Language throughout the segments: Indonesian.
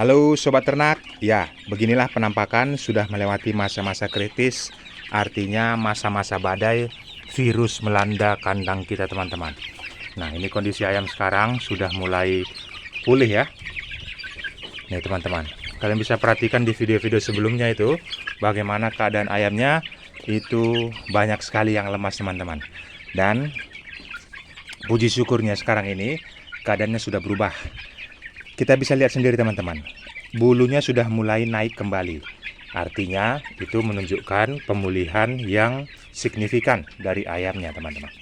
Halo Sobat Ternak, ya beginilah penampakan sudah melewati masa-masa kritis, artinya masa-masa badai virus melanda kandang kita teman-teman. Nah ini kondisi ayam sekarang sudah mulai pulih ya. Nih teman-teman, kalian bisa perhatikan di video-video sebelumnya itu bagaimana keadaan ayamnya itu banyak sekali yang lemas teman-teman. Dan puji syukurnya sekarang ini keadaannya sudah berubah. Kita bisa lihat sendiri teman-teman, bulunya sudah mulai naik kembali. Artinya itu menunjukkan pemulihan yang signifikan dari ayamnya teman-teman.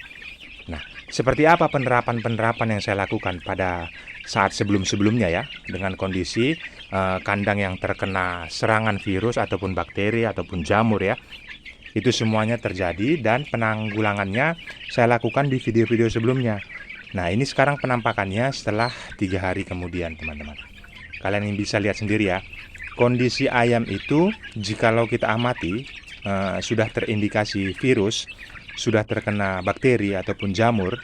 Nah, seperti apa penerapan-penerapan yang saya lakukan pada saat sebelum-sebelumnya ya, dengan kondisi kandang yang terkena serangan virus ataupun bakteri ataupun jamur ya. Itu semuanya terjadi dan penanggulangannya saya lakukan di video-video sebelumnya. Nah ini sekarang penampakannya setelah 3 hari kemudian teman-teman. Kalian bisa lihat sendiri ya, kondisi ayam itu jikalau kita amati sudah terindikasi virus, sudah terkena bakteri ataupun jamur,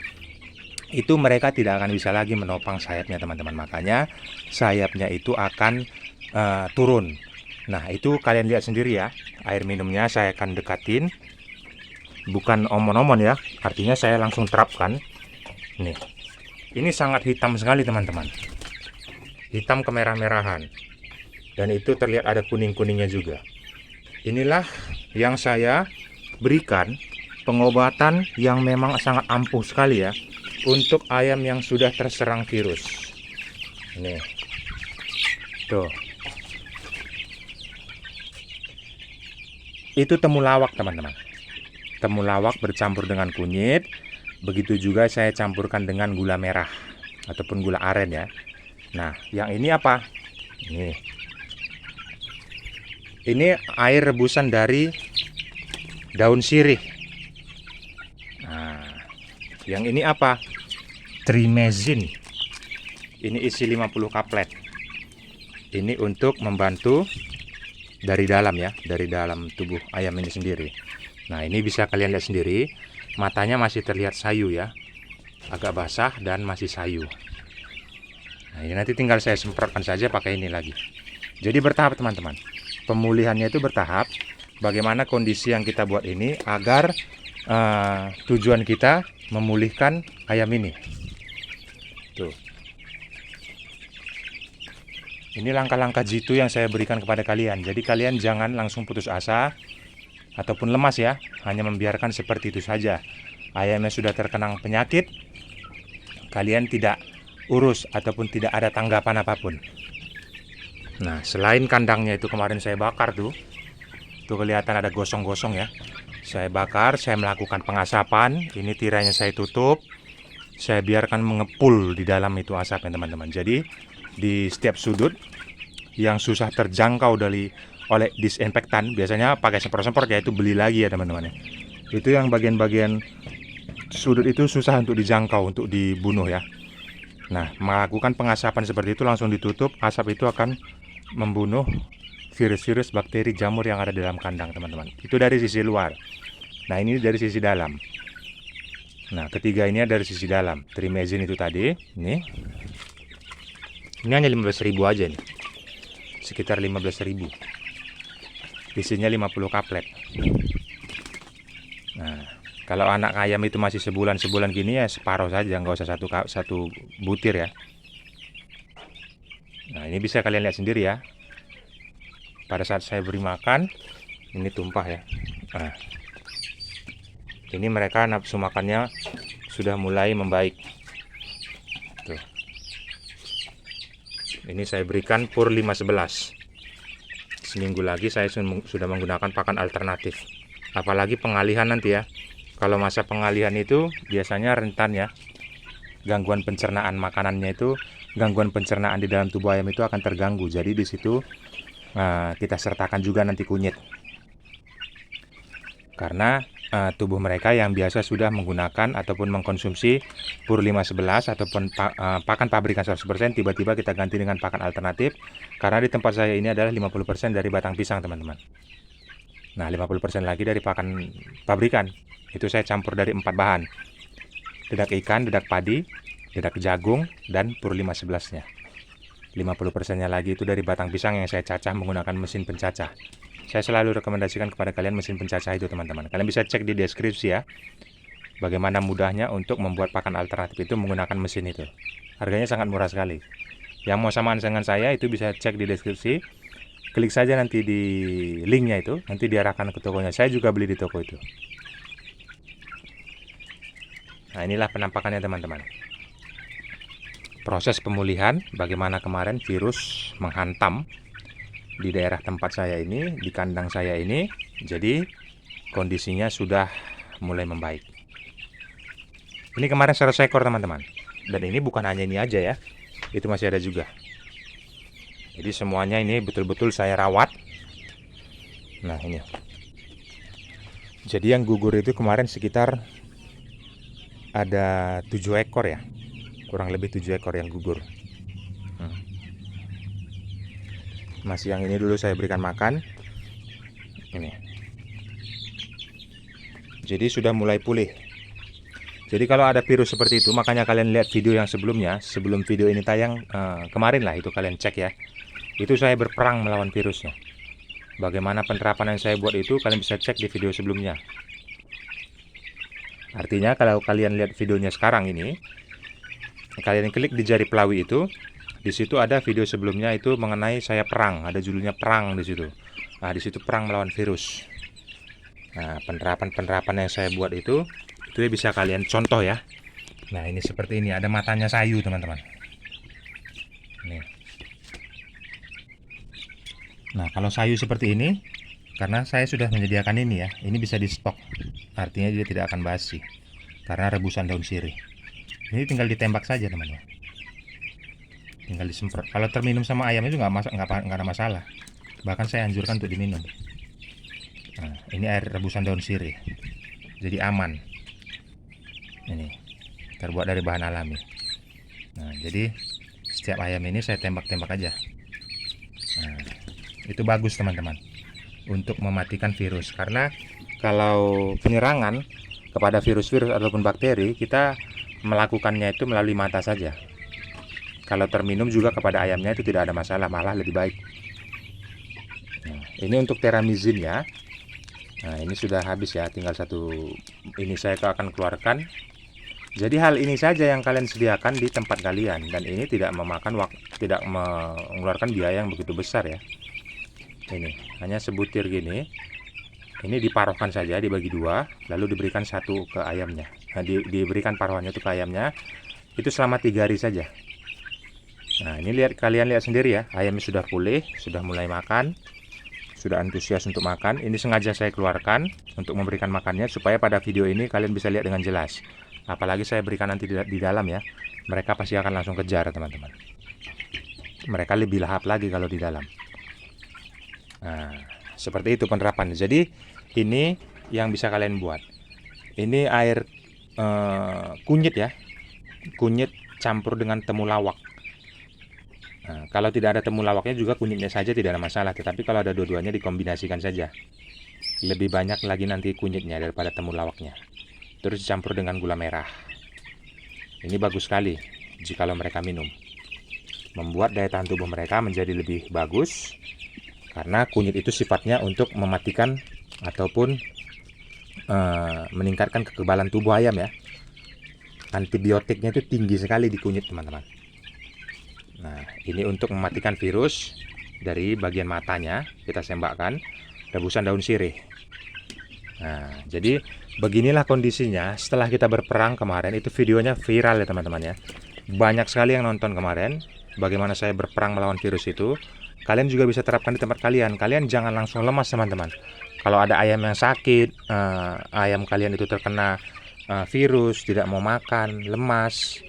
itu mereka tidak akan bisa lagi menopang sayapnya teman-teman. Makanya sayapnya itu akan turun. Nah itu kalian lihat sendiri ya, air minumnya saya akan dekatin, bukan omon-omon ya, artinya saya langsung terapkan. Nih, ini sangat hitam sekali teman-teman, hitam kemerah-merahan, dan itu terlihat ada kuning-kuningnya juga. Inilah yang saya berikan pengobatan yang memang sangat ampuh sekali ya untuk ayam yang sudah terserang virus. Nih, tuh, itu temulawak teman-teman, temulawak bercampur dengan kunyit. Begitu juga saya campurkan dengan gula merah ataupun gula aren ya. Nah, yang ini apa? Ini air rebusan dari daun sirih. Nah, yang ini apa? Trimezin. Ini isi 50 kaplet. Ini untuk membantu dari dalam ya, dari dalam tubuh ayam ini sendiri. Nah, ini bisa kalian lihat sendiri. Matanya masih terlihat sayu ya, agak basah dan masih sayu. Nah ini nanti tinggal saya semprotkan saja pakai ini lagi. Jadi bertahap teman-teman, pemulihannya itu bertahap. Bagaimana kondisi yang kita buat ini agar tujuan kita memulihkan ayam ini. Tuh, ini langkah-langkah jitu yang saya berikan kepada kalian. Jadi kalian jangan langsung putus asa ataupun lemas ya, hanya membiarkan seperti itu saja. Ayamnya sudah terkena penyakit, kalian tidak urus ataupun tidak ada tanggapan apapun. Nah, selain kandangnya itu kemarin saya bakar tuh kelihatan ada gosong-gosong ya. Saya bakar, saya melakukan pengasapan. Ini tirainya saya tutup, saya biarkan mengepul di dalam itu asapnya teman-teman. Jadi di setiap sudut yang susah terjangkau oleh disinfektan, biasanya pakai semprot-semprot ya, itu beli lagi ya teman-teman. Itu yang bagian-bagian sudut itu susah untuk dijangkau, untuk dibunuh ya. Nah, melakukan pengasapan seperti itu langsung ditutup, asap itu akan membunuh virus-virus, bakteri, jamur yang ada di dalam kandang teman-teman. Itu dari sisi luar. Nah, ini dari sisi dalam. Nah, ketiga ini dari sisi dalam. Trimezin itu tadi, ini hanya 15.000 aja nih. Sekitar 15.000. Isinya 50 kaplet. Nah, kalau anak ayam itu masih sebulan gini ya separuh saja, nggak usah satu butir ya. Nah, ini bisa kalian lihat sendiri ya. Pada saat saya beri makan, ini tumpah ya. Nah, ini mereka nafsu makannya sudah mulai membaik. Tuh. Ini saya berikan pur 511. Seminggu lagi saya sudah menggunakan pakan alternatif. Apalagi pengalihan nanti ya. Kalau masa pengalihan itu biasanya rentan ya. Gangguan pencernaan makanannya itu, gangguan pencernaan di dalam tubuh ayam itu akan terganggu. Jadi di situ kita sertakan juga nanti kunyit. Karena tubuh mereka yang biasa sudah menggunakan ataupun mengkonsumsi pur 511 ataupun pakan pabrikan 100%, tiba-tiba kita ganti dengan pakan alternatif. Karena di tempat saya ini adalah 50% dari batang pisang teman-teman. Nah 50% lagi dari pakan pabrikan. Itu saya campur dari 4 bahan: dedak ikan, dedak padi, dedak jagung, dan pur 511 nya. 50%-nya lagi itu dari batang pisang yang saya cacah menggunakan mesin pencacah. Saya selalu rekomendasikan kepada kalian mesin pencacah itu teman-teman. Kalian bisa cek di deskripsi ya, bagaimana mudahnya untuk membuat pakan alternatif itu menggunakan mesin itu. Harganya sangat murah sekali. Yang mau samaan dengan saya itu bisa cek di deskripsi. Klik saja nanti di linknya itu, nanti diarahkan ke tokonya. Saya juga beli di toko itu. Nah, inilah penampakannya teman-teman. Proses pemulihan, bagaimana kemarin virus menghantam di daerah tempat saya ini, di kandang saya ini. Jadi kondisinya sudah mulai membaik. Ini kemarin 100 ekor teman-teman. Dan ini bukan hanya ini aja ya, itu masih ada juga. Jadi semuanya ini betul-betul saya rawat. Nah ini. Jadi yang gugur itu kemarin sekitar ada 7 ekor ya. Kurang lebih 7 ekor yang gugur. Masih yang ini dulu saya berikan makan. Ini. Jadi sudah mulai pulih. Jadi kalau ada virus seperti itu, makanya kalian lihat video yang sebelumnya, sebelum video ini tayang kemarin lah itu kalian cek ya. Itu saya berperang melawan virusnya. Bagaimana penerapan yang saya buat itu kalian bisa cek di video sebelumnya. Artinya kalau kalian lihat videonya sekarang ini, kalian klik di jari pelawi itu. Di situ ada video sebelumnya itu mengenai saya perang, ada judulnya perang di situ. Nah, di situ perang melawan virus. Nah, penerapan yang saya buat itu bisa kalian contoh ya. Nah, ini seperti ini, ada matanya sayu, teman-teman. Nih. Nah, kalau sayu seperti ini, karena saya sudah menyediakan ini ya, ini bisa di stok. Artinya dia tidak akan basi karena rebusan daun sirih. Ini tinggal ditembak saja, teman-teman. Tinggal disemprot. Kalau terminum sama ayam itu nggak ada masalah. Bahkan saya anjurkan untuk diminum. Nah, ini air rebusan daun sirih, jadi aman. Ini terbuat dari bahan alami. Nah, jadi setiap ayam ini saya tembak-tembak aja. Nah, itu bagus teman-teman untuk mematikan virus. Karena kalau penyerangan kepada virus-virus ataupun bakteri, kita melakukannya itu melalui mata saja. Kalau terminum juga kepada ayamnya itu tidak ada masalah, malah lebih baik. Nah, ini untuk teramizin ya. Nah, ini sudah habis ya, tinggal satu. Ini saya akan keluarkan. Jadi hal ini saja yang kalian sediakan di tempat kalian, dan ini tidak memakan waktu, tidak mengeluarkan biaya yang begitu besar ya. Ini hanya sebutir gini. Ini diparuhkan saja, dibagi dua, lalu diberikan satu ke ayamnya. Nah, diberikan paruhannya itu ke ayamnya. Itu selama 3 hari saja. Nah, ini kalian lihat sendiri ya, ayamnya sudah pulih, sudah mulai makan, sudah antusias untuk makan. Ini sengaja saya keluarkan untuk memberikan makannya supaya pada video ini kalian bisa lihat dengan jelas. Apalagi saya berikan nanti di dalam ya, mereka pasti akan langsung kejar teman-teman. Mereka lebih lahap lagi kalau di dalam. Nah, seperti itu penerapan. Jadi ini yang bisa kalian buat. Ini air kunyit ya, kunyit campur dengan temulawak. Nah, kalau tidak ada temulawaknya juga kunyitnya saja tidak ada masalah. Tetapi kalau ada dua-duanya dikombinasikan saja. Lebih banyak lagi nanti kunyitnya daripada temulawaknya. Terus dicampur dengan gula merah. Ini bagus sekali jikalau mereka minum. Membuat daya tahan tubuh mereka menjadi lebih bagus. Karena kunyit itu sifatnya untuk mematikan ataupun meningkatkan kekebalan tubuh ayam ya. Antibiotiknya itu tinggi sekali di kunyit teman-teman. Nah, ini untuk mematikan virus dari bagian matanya, kita sembakkan rebusan daun sirih. Nah, jadi beginilah kondisinya setelah kita berperang kemarin. Itu videonya viral ya teman-teman ya. Banyak sekali yang nonton kemarin bagaimana saya berperang melawan virus itu. Kalian juga bisa terapkan di tempat kalian. Kalian jangan langsung lemas teman-teman. Kalau ada ayam yang sakit, ayam kalian itu terkena virus, tidak mau makan, lemas.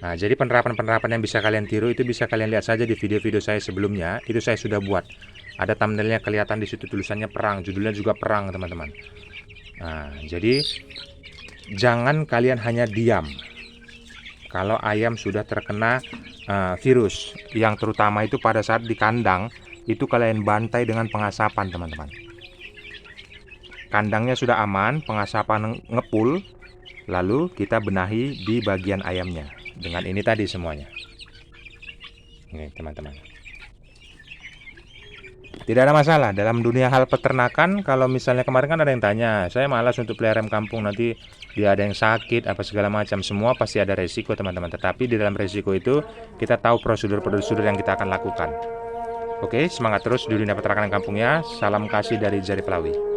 Nah, jadi penerapan-penerapan yang bisa kalian tiru itu bisa kalian lihat saja di video-video saya sebelumnya. Itu saya sudah buat. Ada thumbnailnya kelihatan di situ, tulisannya perang, judulnya juga perang, teman-teman. Nah, jadi jangan kalian hanya diam. Kalau ayam sudah terkena virus, yang terutama itu pada saat di kandang, itu kalian bantai dengan pengasapan, teman-teman. Kandangnya sudah aman, pengasapan ngepul, lalu kita benahi di bagian ayamnya. Dengan ini tadi semuanya. Ini teman-teman. Tidak ada masalah dalam dunia hal peternakan. Kalau misalnya kemarin kan ada yang tanya, saya malas untuk pelihara ayam kampung, nanti dia ada yang sakit apa segala macam. Semua pasti ada resiko teman-teman. Tetapi di dalam resiko itu kita tahu prosedur-prosedur yang kita akan lakukan. Oke, semangat terus di dunia peternakan kampungnya. Salam kasih dari Jari Pelawi.